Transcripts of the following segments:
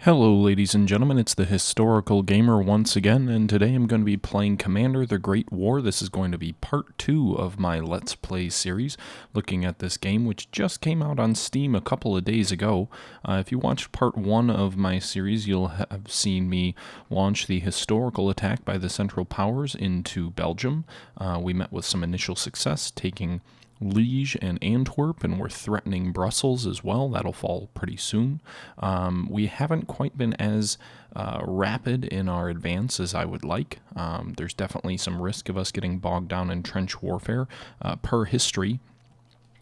Hello ladies and gentlemen, it's the Historical Gamer once again, and today I'm going to be playing Commander the Great War. This is going to be part 2 of my Let's Play series, looking at this game which just came out on Steam a couple of days ago. If you watched part 1 of my series, you'll have seen me launch the historical attack by the Central Powers into Belgium. We met with some initial success, taking Liège and Antwerp, and we're threatening Brussels as well. That'll fall pretty soon. We haven't quite been as rapid in our advance as I would like. There's definitely some risk of us getting bogged down in trench warfare per history,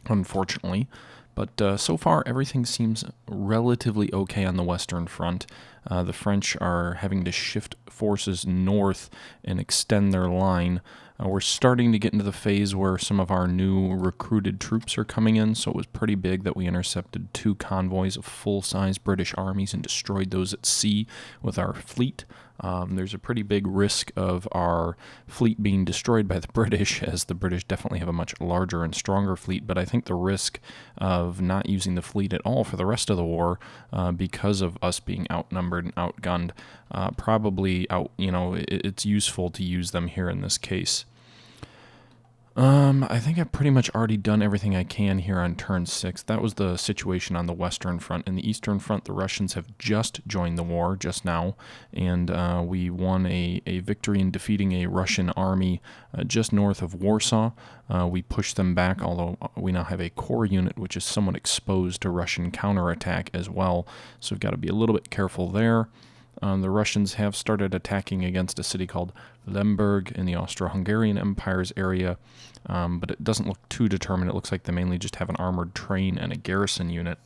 unfortunately. But so far, everything seems relatively okay on the Western Front. The French are having to shift forces north and extend their line. We're starting to get into the phase where some of our new recruited troops are coming in, so it was pretty big that we intercepted 2 convoys of full-size British armies and destroyed those at sea with our fleet. There's a pretty big risk of our fleet being destroyed by the British, as the British definitely have a much larger and stronger fleet, but I think the risk of not using the fleet at all for the rest of the war because of us being outnumbered and outgunned, it's useful to use them here in this case. I think I've pretty much already done everything I can here on turn 6. That was the situation on the Western Front. In the Eastern Front, the Russians have just joined the war just now, and we won a victory in defeating a Russian army just north of Warsaw. We pushed them back, although we now have a core unit which is somewhat exposed to Russian counterattack as well, so we've got to be a little bit careful there. The Russians have started attacking against a city called Lemberg in the Austro-Hungarian Empire's area, but it doesn't look too determined. It looks like they mainly just have an armored train and a garrison unit,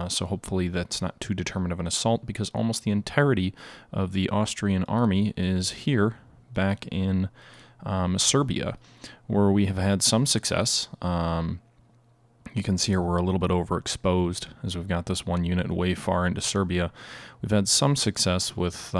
so hopefully that's not too determined of an assault, because almost the entirety of the Austrian army is here, back in Serbia, where we have had some success. You can see here we're a little bit overexposed as we've got this one unit way far into Serbia. We've had some success with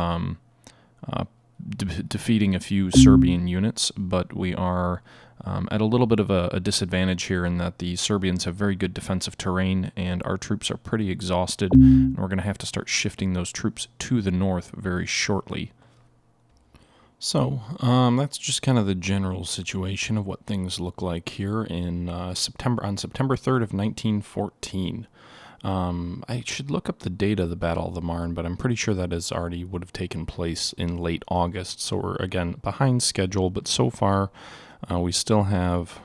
defeating a few Serbian units, but we are at a little bit of a disadvantage here in that the Serbians have very good defensive terrain and our troops are pretty exhausted, and we're going to have to start shifting those troops to the north very shortly. So, that's just kind of the general situation of what things look like here in on September 3rd of 1914. I should look up the date of the Battle of the Marne, but I'm pretty sure that would have taken place in late August. So we're, again, behind schedule, but so far we still have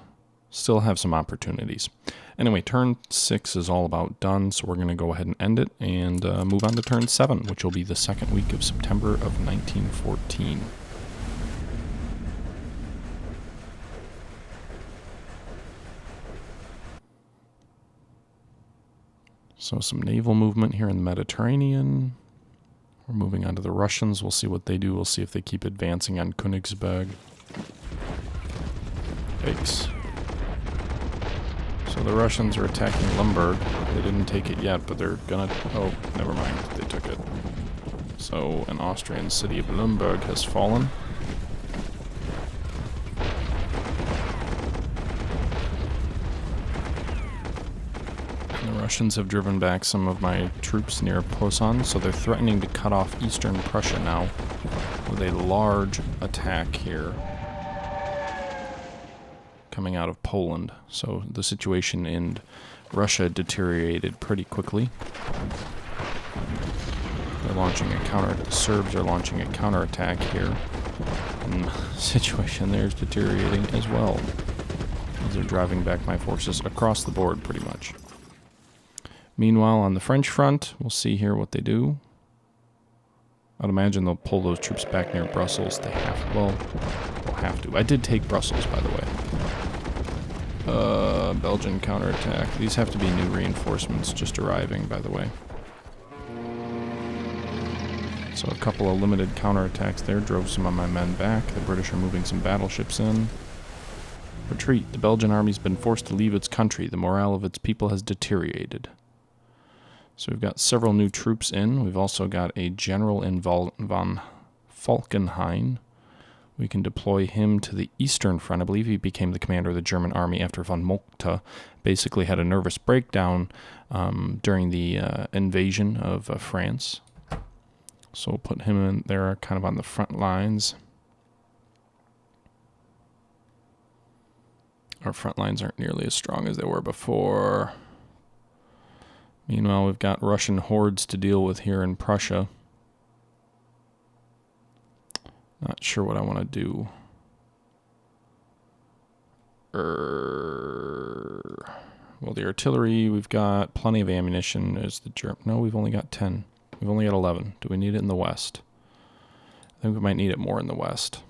some opportunities. Anyway, turn 6 is all about done, so we're going to go ahead and end it and move on to turn 7, which will be the second week of September of 1914. So some naval movement here in the Mediterranean. We're moving on to the Russians. We'll see what they do. We'll see if they keep advancing on Königsberg. Yikes. So the Russians are attacking Lemberg. They didn't take it yet, but they're gonna... Oh, never mind. They took it. So an Austrian city of Lemberg has fallen. Russians have driven back some of my troops near Posen, so they're threatening to cut off eastern Prussia now with a large attack here coming out of Poland. So the situation in Russia deteriorated pretty quickly. They're launching a the Serbs are launching a counterattack here, and the situation there is deteriorating as well. They're driving back my forces across the board pretty much. Meanwhile, on the French front, we'll see here what they do. I'd imagine they'll pull those troops back near Brussels. They'll have to. I did take Brussels, by the way. Belgian counterattack. These have to be new reinforcements just arriving, by the way. So a couple of limited counterattacks there drove some of my men back. The British are moving some battleships in. Retreat. The Belgian army's been forced to leave its country. The morale of its people has deteriorated. So we've got several new troops in. We've also got a general in von Falkenhayn. We can deploy him to the Eastern Front. I believe he became the commander of the German army after von Moltke basically had a nervous breakdown during the invasion of France. So we'll put him in there kind of on the front lines. Our front lines aren't nearly as strong as they were before. Meanwhile, we've got Russian hordes to deal with here in Prussia. Not sure what I want to do. Well, the artillery, we've got plenty of ammunition. No, we've only got 10. We've only got 11. Do we need it in the west? I think we might need it more in the west.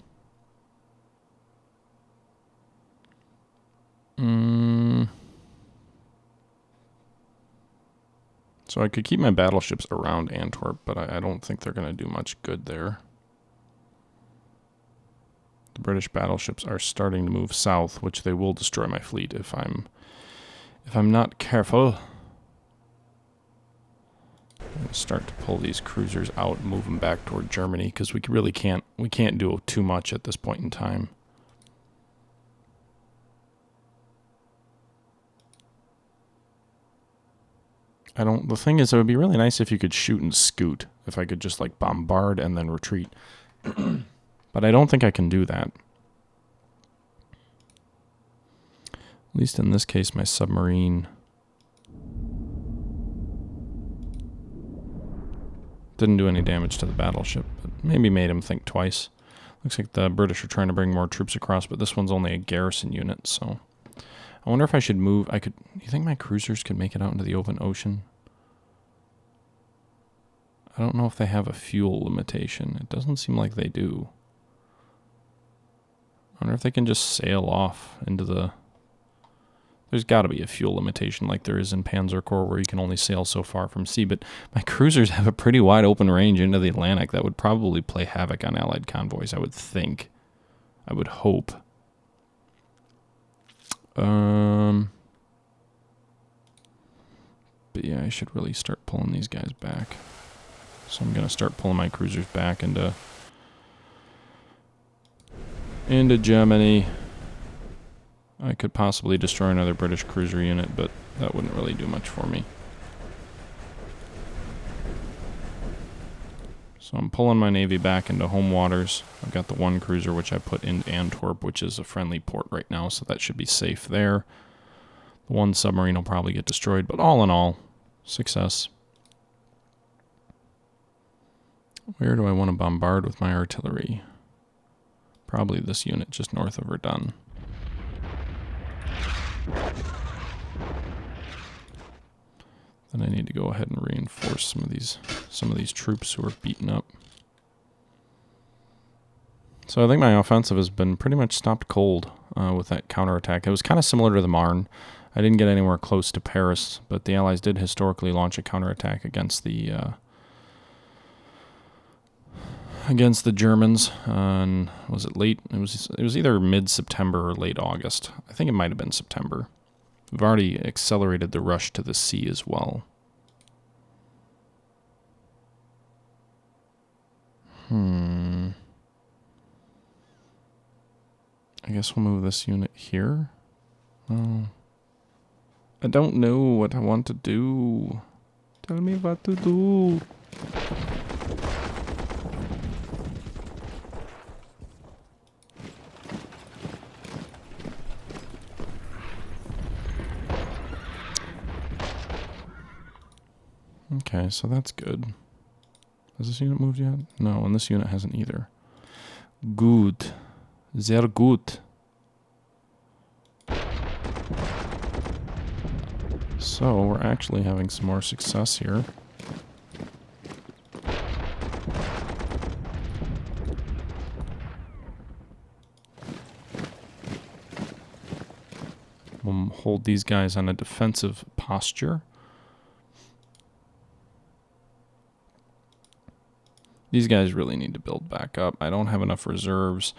So I could keep my battleships around Antwerp, but I don't think they're going to do much good there. The British battleships are starting to move south, which they will destroy my fleet if I'm not careful. I'm going to start to pull these cruisers out and move them back toward Germany, because we really can't do too much at this point in time. The thing is, it would be really nice if you could shoot and scoot, if I could just like bombard and then retreat. But I don't think I can do that. At least in this case, my submarine didn't do any damage to the battleship, but maybe made him think twice. Looks like the British are trying to bring more troops across, but this one's only a garrison unit, so I wonder if I should move. Do you think my cruisers could make it out into the open ocean? I don't know if they have a fuel limitation. It doesn't seem like they do. I wonder if they can just sail off into the... There's got to be a fuel limitation like there is in Panzer Corps where you can only sail so far from sea, but my cruisers have a pretty wide open range into the Atlantic that would probably play havoc on Allied convoys, I would think. I would hope. But yeah, I should really start pulling these guys back. So I'm going to start pulling my cruisers back into Germany. I could possibly destroy another British cruiser unit, but that wouldn't really do much for me. So I'm pulling my navy back into home waters. I've got the one cruiser which I put in Antwerp, which is a friendly port right now, so that should be safe there. The one submarine will probably get destroyed, but all in all, success. Where do I want to bombard with my artillery? Probably this unit just north of Verdun. Then I need to go ahead and reinforce some of these troops who are beaten up. So I think my offensive has been pretty much stopped cold with that counterattack. It was kind of similar to the Marne. I didn't get anywhere close to Paris, but the Allies did historically launch a counterattack against the Germans on, was it late? It was either mid-September or late August. I think it might have been September. We've already accelerated the rush to the sea as well. I guess we'll move this unit here. Oh. I don't know what I want to do. Tell me what to do. Okay, so that's good. Has this unit moved yet? No, and this unit hasn't either. Good. Sehr gut. So, we're actually having some more success here. We'll hold these guys on a defensive posture. These guys really need to build back up. I don't have enough reserves,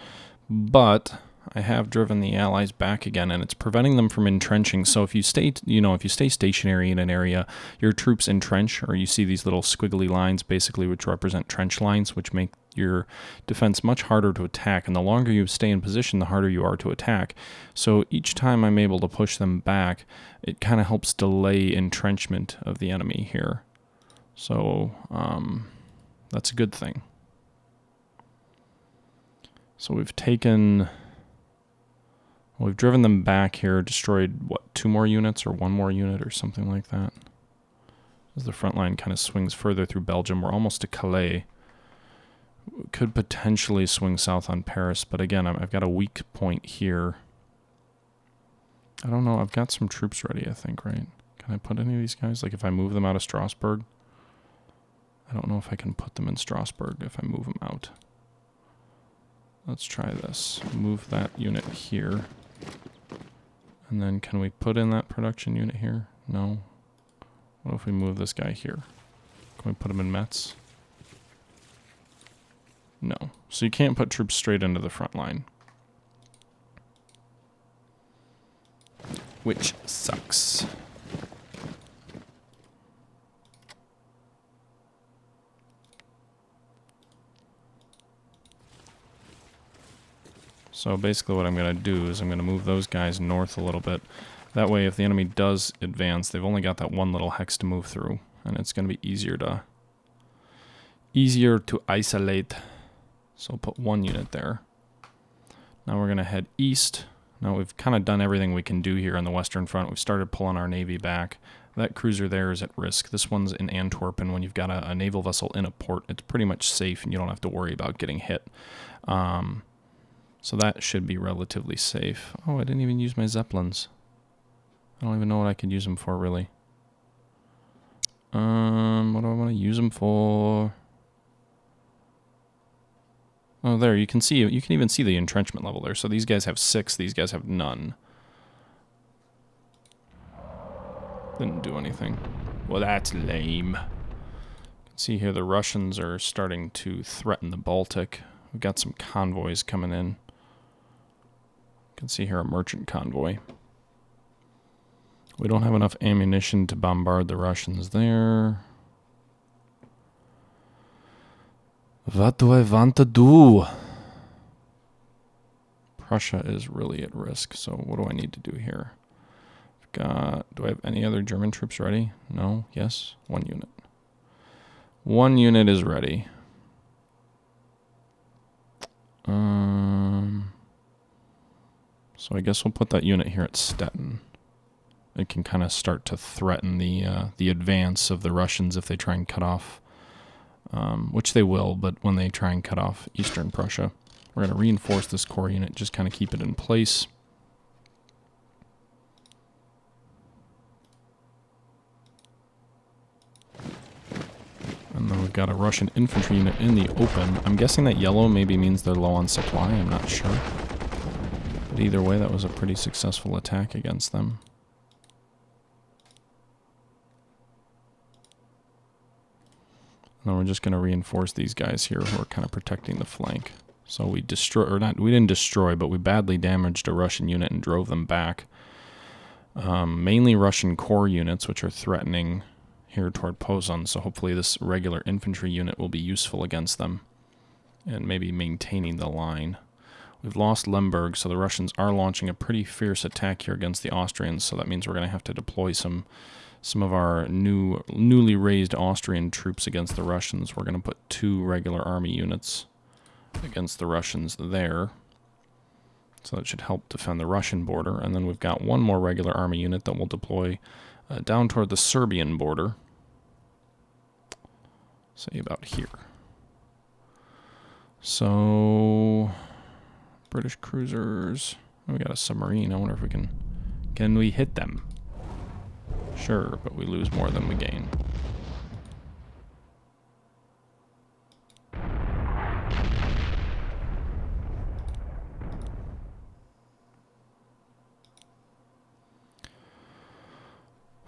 but I have driven the Allies back again, and it's preventing them from entrenching. So if you stay, if you stay stationary in an area, your troops entrench, or you see these little squiggly lines, basically, which represent trench lines, which make your defense much harder to attack. And the longer you stay in position, the harder you are to attack. So each time I'm able to push them back, it kind of helps delay entrenchment of the enemy here. So, That's a good thing. So we've taken... We've driven them back here, destroyed, what, 2 more units or 1 more unit or something like that. As the front line kind of swings further through Belgium, we're almost to Calais. We could potentially swing south on Paris, but again, I've got a weak point here. I don't know, I've got some troops ready, I think, right? Can I put any of these guys? Like if I move them out of Strasbourg? I don't know if I can put them in Strasbourg if I move them out. Let's try this. Move that unit here. And then can we put in that production unit here? No. What if we move this guy here? Can we put him in Metz? No. So you can't put troops straight into the front line. Which sucks. So basically what I'm going to do is I'm going to move those guys north a little bit. That way if the enemy does advance, they've only got that one little hex to move through. And it's going to be easier to isolate. So I'll put 1 unit there. Now we're going to head east. Now we've kind of done everything we can do here on the western front. We've started pulling our navy back. That cruiser there is at risk. This one's in Antwerp, and when you've got a naval vessel in a port, it's pretty much safe and you don't have to worry about getting hit. So that should be relatively safe. Oh, I didn't even use my Zeppelins. I don't even know what I could use them for, really. What do I want to use them for? Oh, there, you can see, you can even see the entrenchment level there. So these guys have 6, these guys have none. Didn't do anything. Well, that's lame. You can see here the Russians are starting to threaten the Baltic. We've got some convoys coming in. You can see here a merchant convoy. We don't have enough ammunition to bombard the Russians there. What do I want to do? Prussia is really at risk, so what do I need to do here? Do I have any other German troops ready? No? Yes? 1 unit. 1 unit is ready. So I guess we'll put that unit here at Stettin. It can kind of start to threaten the advance of the Russians if they try and cut off, which they will, but when they try and cut off Eastern Prussia. We're going to reinforce this core unit, just kind of keep it in place. And then we've got a Russian infantry unit in the open. I'm guessing that yellow maybe means they're low on supply, I'm not sure. But either way, that was a pretty successful attack against them. And then we're just going to reinforce these guys here who are kind of protecting the flank. So we we didn't destroy, but we badly damaged a Russian unit and drove them back. Mainly Russian core units, which are threatening here toward Poznan, so hopefully this regular infantry unit will be useful against them and maybe maintaining the line. We've lost Lemberg, so the Russians are launching a pretty fierce attack here against the Austrians, so that means we're going to have to deploy some of our newly raised Austrian troops against the Russians. We're going to put 2 regular army units against the Russians there. So that should help defend the Russian border. And then we've got 1 more regular army unit that will deploy down toward the Serbian border. Say about here. So, British cruisers. We got a submarine. I wonder if we can we hit them? Sure, but we lose more than we gain.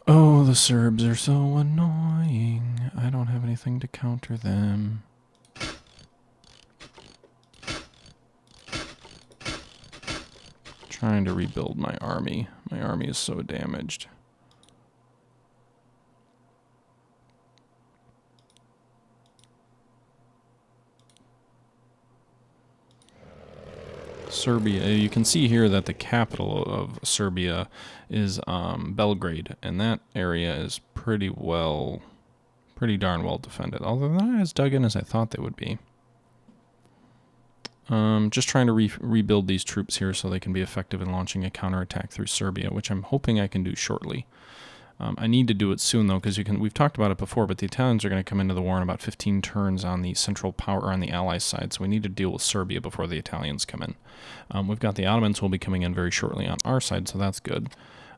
Oh, the Serbs are so annoying. I don't have anything to counter them. Trying to rebuild my army. My army is so damaged. Serbia, you can see here that the capital of Serbia is Belgrade, and that area is pretty well pretty darn well defended. Although they're not as dug in as I thought they would be. Just trying to rebuild these troops here so they can be effective in launching a counterattack through Serbia, which I'm hoping I can do shortly. I need to do it soon, though, because we've talked about it before, but the Italians are going to come into the war in about 15 turns on the central power, or on the Allies side, so we need to deal with Serbia before the Italians come in. We've got the Ottomans who will be coming in very shortly on our side, so that's good.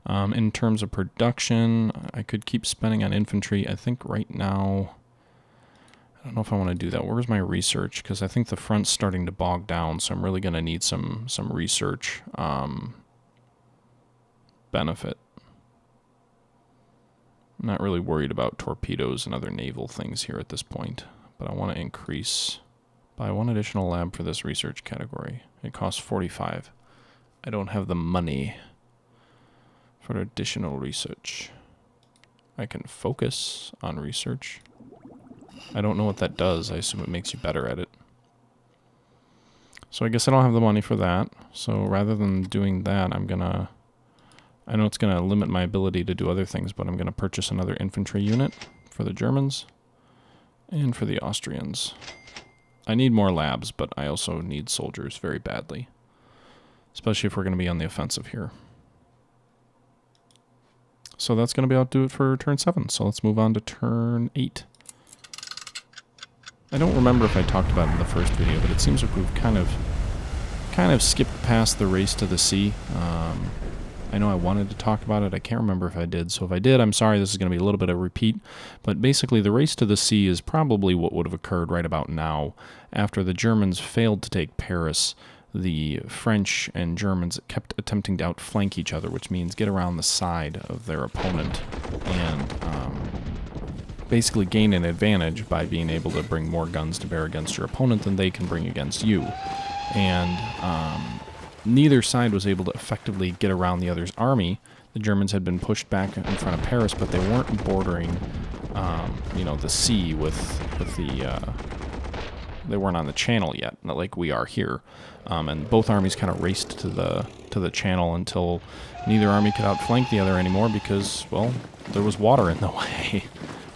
In terms of production, I could keep spending on infantry. I think right now, I don't know if I want to do that. Where's my research? Because I think the front's starting to bog down, so I'm really going to need some research benefit. I'm not really worried about torpedoes and other naval things here at this point, but I want to increase by 1 additional lab for this research category. It costs 45. I don't have the money for additional research. I can focus on research. I don't know what that does. I assume it makes you better at it. So I guess I don't have the money for that. So rather than doing that, I know it's going to limit my ability to do other things, but I'm going to purchase another infantry unit for the Germans and for the Austrians. I need more labs, but I also need soldiers very badly, especially if we're going to be on the offensive here. So that's going to be able to do it for turn 7. So let's move on to turn 8. I don't remember if I talked about it in the first video, but it seems like we've kind of skipped past the race to the sea. I know I wanted to talk about it. I can't remember if I did. So if I did, I'm sorry. This is going to be a little bit of a repeat. But basically, the race to the sea is probably what would have occurred right about now. After the Germans failed to take Paris, the French and Germans kept attempting to outflank each other, which means get around the side of their opponent and basically gain an advantage by being able to bring more guns to bear against your opponent than they can bring against you. And neither side was able to effectively get around the other's army. The Germans had been pushed back in front of Paris, but they weren't bordering, the sea with the. They weren't on the channel yet, not like we are here. And both armies kind of raced to the channel until neither army could outflank the other anymore because, well, there was water in the way.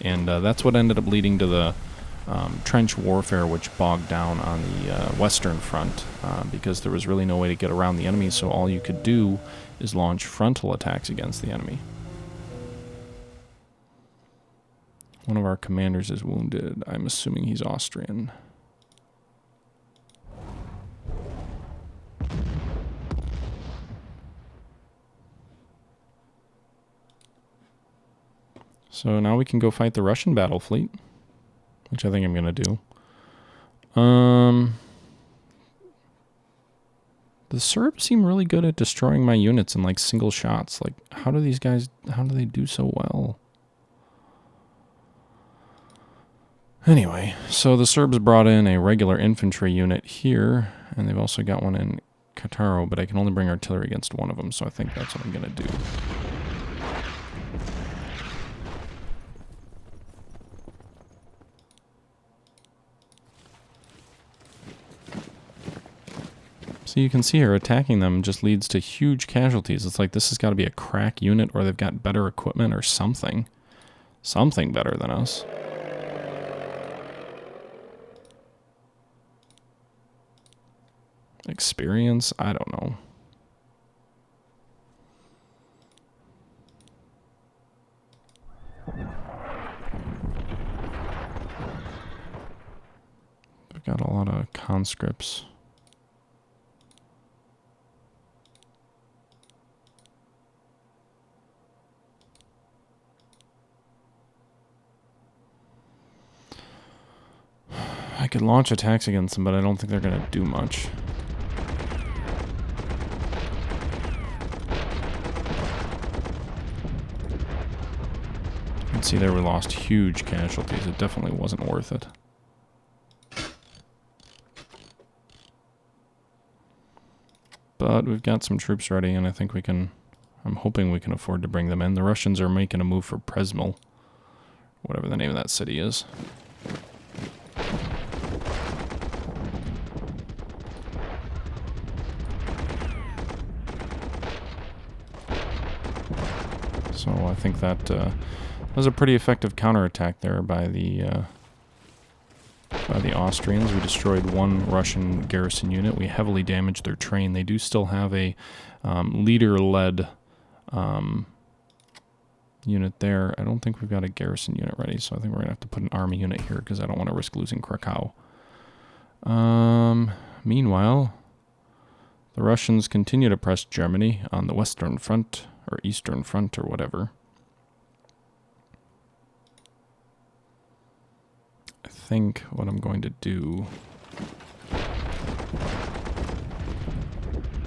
And that's what ended up leading to the trench warfare, which bogged down on the Western Front because there was really no way to get around the enemy, so all you could do is launch frontal attacks against the enemy. One of our commanders is wounded. I'm assuming he's Austrian. So now we can go fight the Russian battle fleet, which I think I'm going to do. The Serbs seem really good at destroying my units in like single shots. Like, how do they do so well? Anyway, so the Serbs brought in a regular infantry unit here, and they've also got one in Kataro, but I can only bring artillery against one of them, so I think that's what I'm going to do. So you can see here, attacking them just leads to huge casualties. It's like this has got to be a crack unit, or they've got better equipment or something. Something better than us. Experience? I don't know. We've got a lot of conscripts. I could launch attacks against them, but I don't think they're going to do much. You can see there we lost huge casualties. It definitely wasn't worth it. But we've got some troops ready, and I think we can... I'm hoping we can afford to bring them in. The Russians are making a move for Przemysl, whatever the name of that city is. So I think that That was a pretty effective counterattack there by the Austrians. We destroyed one Russian garrison unit. We heavily damaged their train. They do still have a leader-led unit there. I don't think we've got a garrison unit ready, so I think we're going to have to put an army unit here because I don't want to risk losing Krakow. Meanwhile, the Russians continue to press Germany on the Western Front, or Eastern Front, or whatever. I think what I'm going to do...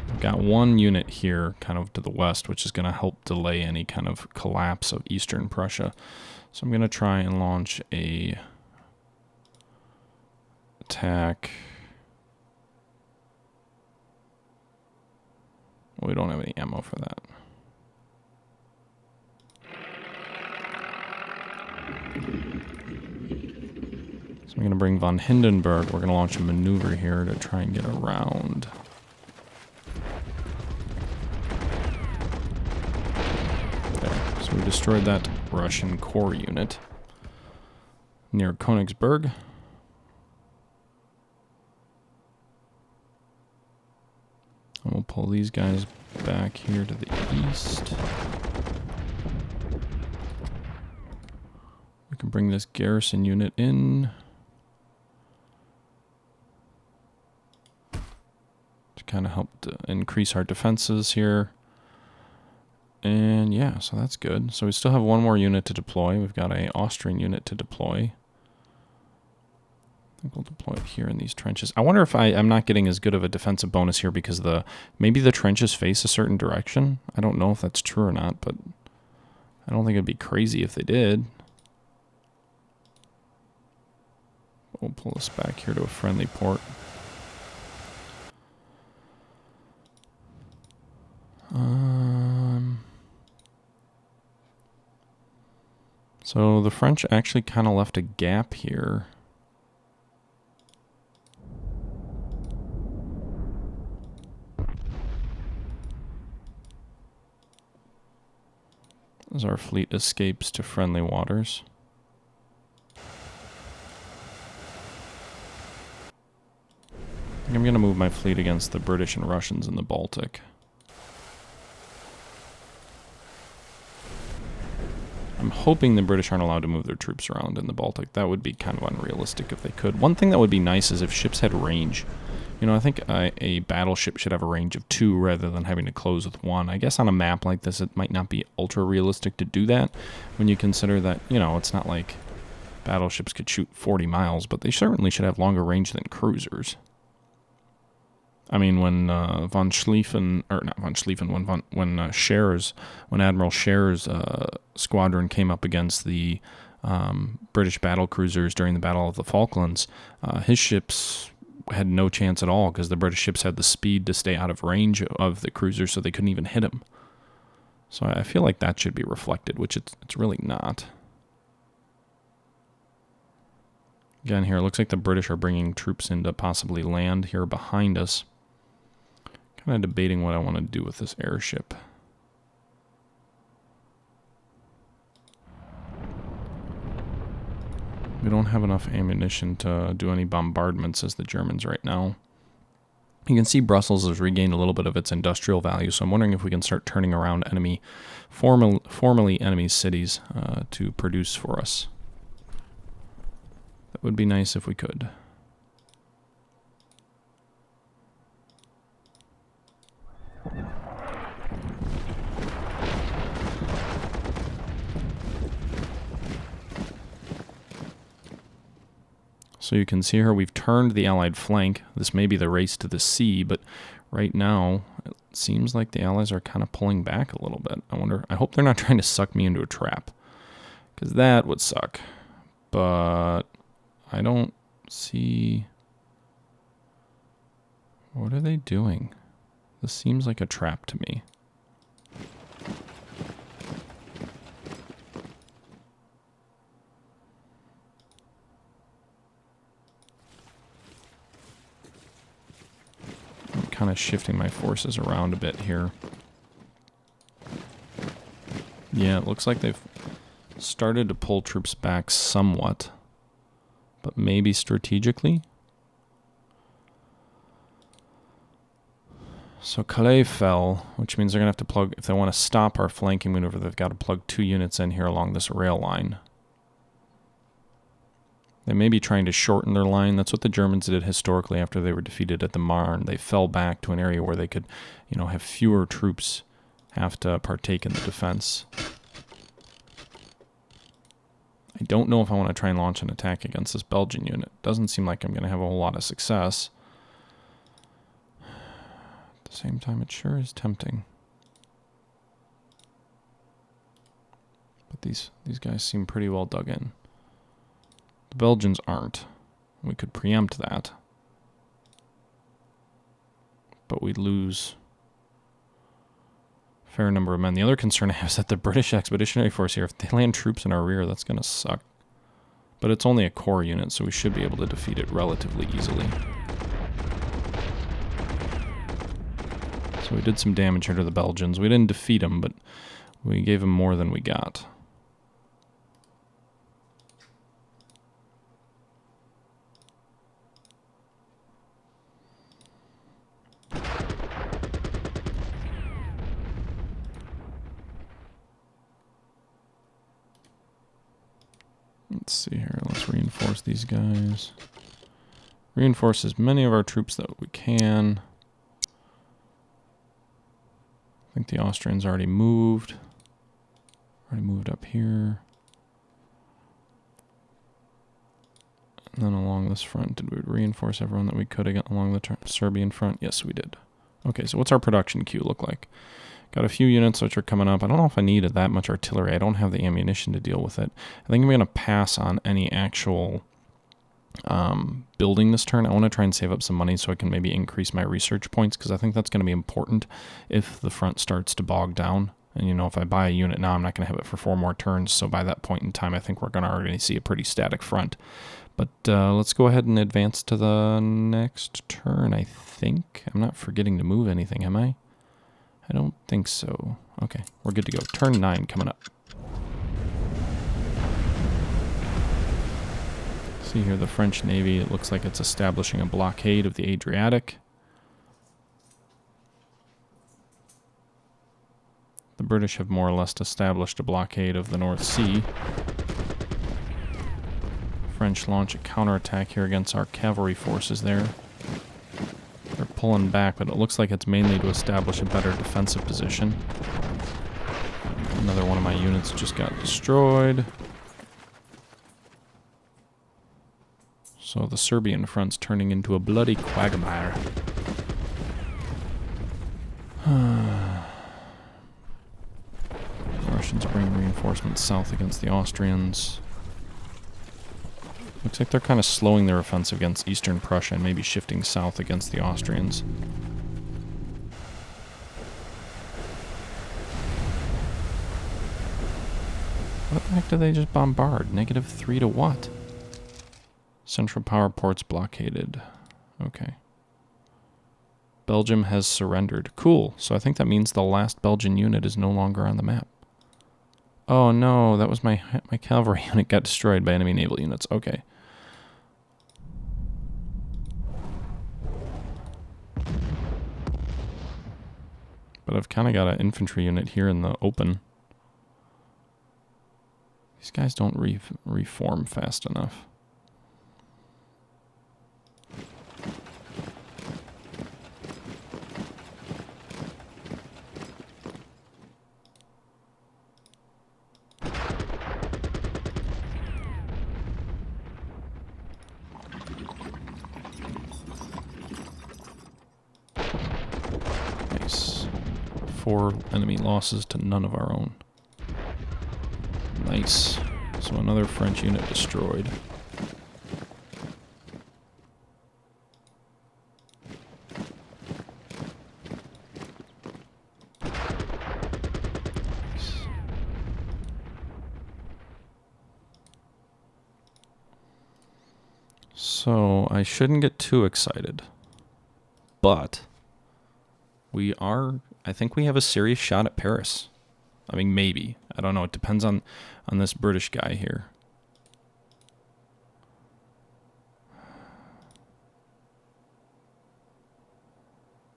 I've got one unit here, kind of to the west, which is going to help delay any kind of collapse of Eastern Prussia. So I'm going to try and launch a attack... Well, we don't have any ammo for that. So I'm going to bring von Hindenburg. We're going to launch a maneuver here to try and get around. There. So we destroyed that Russian corps unit near Königsberg. And we'll pull these guys back here to the east. We can bring this garrison unit in to kind of help to increase our defenses here. And yeah, so that's good. So we still have one more unit to deploy. We've got an Austrian unit to deploy. I think we'll deploy it here in these trenches. I wonder if I'm not getting as good of a defensive bonus here because maybe the trenches face a certain direction. I don't know if that's true or not, but I don't think it'd be crazy if they did. We'll pull this back here to a friendly port. So the French actually kind of left a gap here. As our fleet escapes to friendly waters. I think I'm going to move my fleet against the British and Russians in the Baltic. I'm hoping the British aren't allowed to move their troops around in the Baltic. That would be kind of unrealistic if they could. One thing that would be nice is if ships had range. You know, I think a battleship should have a range of 2 rather than having to close with 1. I guess on a map like this, it might not be ultra realistic to do that when you consider that, you know, it's not like battleships could shoot 40 miles, but they certainly should have longer range than cruisers. I mean, when von Schlieffen, or not von Schlieffen, when Admiral Scher's squadron came up against the British battle cruisers during the Battle of the Falklands, his ships had no chance at all because the British ships had the speed to stay out of range of the cruisers, so they couldn't even hit him. So I feel like that should be reflected, which it's really not. Again, here it looks like the British are bringing troops in to possibly land here behind us. Kind of debating what I want to do with this airship. We don't have enough ammunition to do any bombardments as the Germans right now. You can see Brussels has regained a little bit of its industrial value, so I'm wondering if we can start turning around formerly enemy cities to produce for us. That would be nice if we could. So you can see here we've turned the Allied flank. This may be the race to the sea, but right now it seems like the Allies are kind of pulling back a little bit. I hope they're not trying to suck me into a trap, because that would suck. But I don't see... What are they doing? This seems like a trap to me. I'm kind of shifting my forces around a bit here. Yeah, it looks like they've started to pull troops back somewhat, but maybe strategically. So Calais fell, which means they're going to have to plug, if they want to stop our flanking maneuver, they've got to plug 2 units in here along this rail line. They may be trying to shorten their line. That's what the Germans did historically after they were defeated at the Marne. They fell back to an area where they could, you know, have fewer troops have to partake in the defense. I don't know if I want to try and launch an attack against this Belgian unit. Doesn't seem like I'm going to have a whole lot of success. At the same time, it sure is tempting. But these guys seem pretty well dug in. The Belgians aren't. We could preempt that. But we'd lose a fair number of men. The other concern I have is that the British Expeditionary Force here, if they land troops in our rear, that's going to suck. But it's only a core unit, so we should be able to defeat it relatively easily. So we did some damage here to the Belgians. We didn't defeat them, but we gave them more than we got. Let's see here. Let's reinforce these guys. Reinforce as many of our troops that we can. I think the Austrians already moved. Already moved up here. And then along this front, did we reinforce everyone that we could along the Serbian front? Yes, we did. Okay, so what's our production queue look like? Got a few units which are coming up. I don't know if I need that much artillery. I don't have the ammunition to deal with it. I think I'm going to pass on any actual building this turn. I want to try and save up some money so I can maybe increase my research points, because I think that's going to be important if the front starts to bog down. And, you know, if I buy a unit now, I'm not going to have it for 4 more turns. So by that point in time, I think we're going to already see a pretty static front. But let's go ahead and advance to the next turn, I think. I'm not forgetting to move anything, am I? I don't think so. Okay, we're good to go. Turn 9 coming up. See here the French Navy, it looks like it's establishing a blockade of the Adriatic. The British have more or less established a blockade of the North Sea. French launch a counterattack here against our cavalry forces there. They're pulling back, but it looks like it's mainly to establish a better defensive position. Another one of my units just got destroyed. So the Serbian front's turning into a bloody quagmire. The Russians bring reinforcements south against the Austrians. Looks like they're kind of slowing their offensive against eastern Prussia and maybe shifting south against the Austrians. What the heck did they just bombard? -3 to what? Central power ports blockaded. Okay. Belgium has surrendered. Cool. So I think that means the last Belgian unit is no longer on the map. Oh no, that was my cavalry unit got destroyed by enemy naval units. Okay. But I've kind of got an infantry unit here in the open. These guys don't reform fast enough. Nice. 4 enemy losses to none of our own. Nice. So another French unit destroyed. So I shouldn't get too excited, but I think we have a serious shot at Paris. I mean, maybe. I don't know. It depends on this British guy here.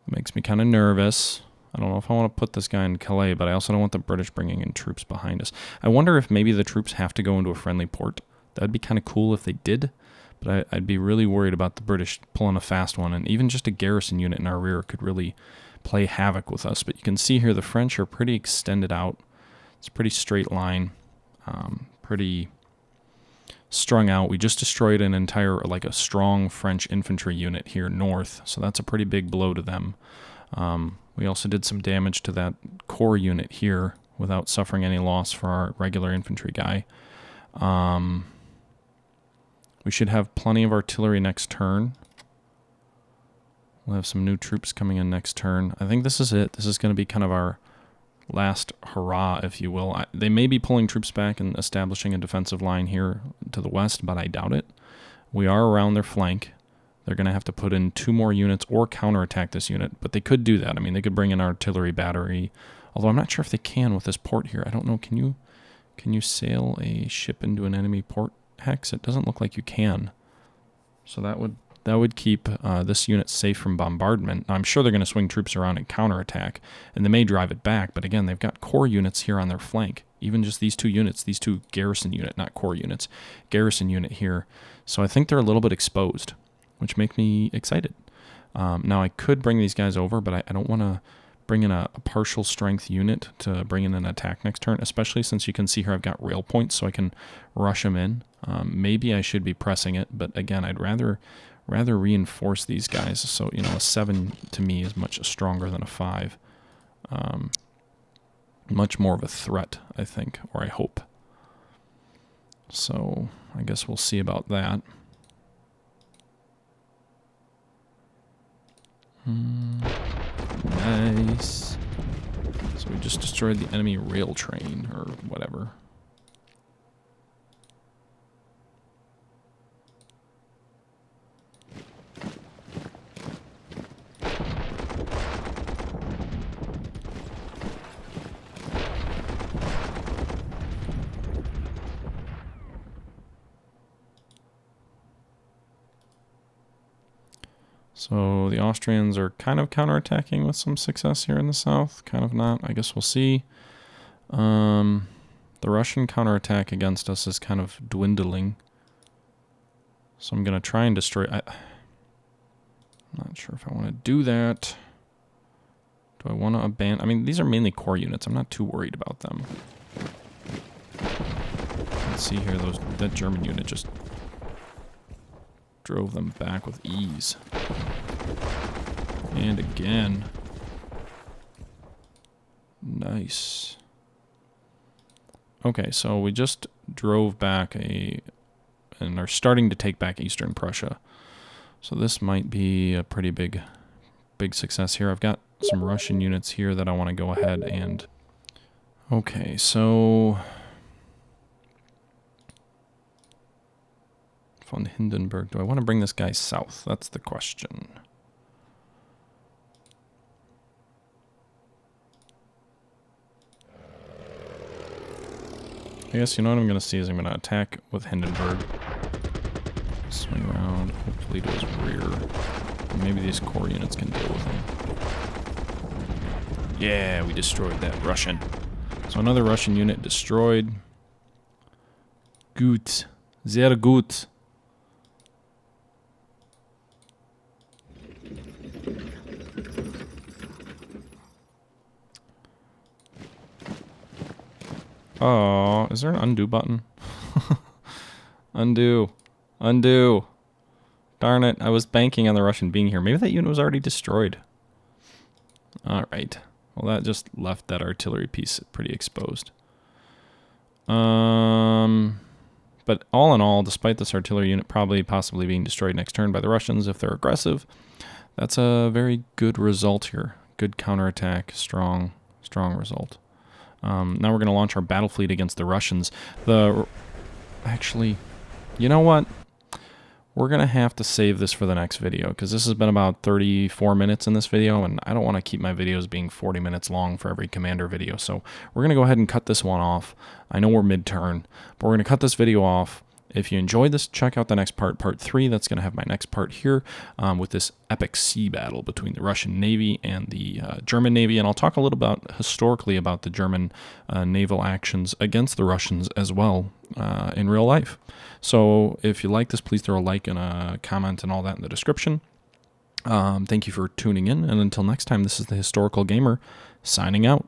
Makes me kind of nervous. I don't know if I want to put this guy in Calais, but I also don't want the British bringing in troops behind us. I wonder if maybe the troops have to go into a friendly port. That'd be kind of cool if they did, but I'd be really worried about the British pulling a fast one, and even just a garrison unit in our rear could really play havoc with us. But you can see here the French are pretty extended out. It's a pretty straight line, pretty strung out. We just destroyed an entire, like a strong French infantry unit here north, so that's a pretty big blow to them. We also did some damage to that core unit here without suffering any loss for our regular infantry guy. We should have plenty of artillery next turn. We'll have some new troops coming in next turn. I think this is it. This is going to be kind of our last hurrah, if you will. They may be pulling troops back and establishing a defensive line here to the west, but I doubt it. We are around their flank. They're going to have to put in 2 more units or counterattack this unit, but they could do that. I mean, they could bring an artillery battery, although I'm not sure if they can with this port here. I don't know. Can you sail a ship into an enemy port, Hex? It doesn't look like you can. So that would keep this unit safe from bombardment. Now, I'm sure they're going to swing troops around and counterattack, and they may drive it back, but again, they've got core units here on their flank. Even just these 2 units, these 2 garrison unit, not core units, garrison unit here. So I think they're a little bit exposed, which make me excited. Now, I could bring these guys over, but I don't want to bring in a partial strength unit to bring in an attack next turn, especially since you can see here I've got rail points, so I can rush them in. Maybe I should be pressing it, but again, I'd rather reinforce these guys. So, you know, a 7 to me is much stronger than a 5. Much more of a threat, I think, or I hope. So, I guess we'll see about that. Nice. So we just destroyed the enemy rail train, or whatever. So the Austrians are kind of counterattacking with some success here in the south, kind of not. I guess we'll see. The Russian counterattack against us is kind of dwindling. So I'm going to try and destroy... I'm not sure if I want to do that. Do I want to abandon... I mean, these are mainly core units. I'm not too worried about them. Let's see here, that German unit just drove them back with ease. And again. Nice. Okay, so we just drove back and are starting to take back Eastern Prussia. So this might be a pretty big success here. I've got some Russian units here that I want to go ahead and... Okay, so... Von Hindenburg. Do I want to bring this guy south? That's the question. I guess you know what I'm going to see is I'm going to attack with Hindenburg. Swing around, hopefully to his rear. And maybe these core units can deal with him. Yeah, we destroyed that Russian. So another Russian unit destroyed. Gut. Sehr gut. Oh, is there an undo button? Undo. Undo. Darn it, I was banking on the Russian being here. Maybe that unit was already destroyed. Alright. Well, that just left that artillery piece pretty exposed. But all in all, despite this artillery unit possibly being destroyed next turn by the Russians if they're aggressive, that's a very good result here. Good counterattack, strong result. Now we're going to launch our battle fleet against the Russians. Actually, you know what? we're going to have to save this for the next video because this has been about 34 minutes in this video, and I don't want to keep my videos being 40 minutes long for every commander video. So we're going to go ahead and cut this one off. I know we're mid-turn, but we're going to cut this video off. If you enjoyed this, check out the next part, part 3. That's going to have my next part here with this epic sea battle between the Russian Navy and the German Navy. And I'll talk a little about historically about the German naval actions against the Russians as well in real life. So if you like this, please throw a like and a comment and all that in the description. Thank you for tuning in. And until next time, this is the Historical Gamer signing out.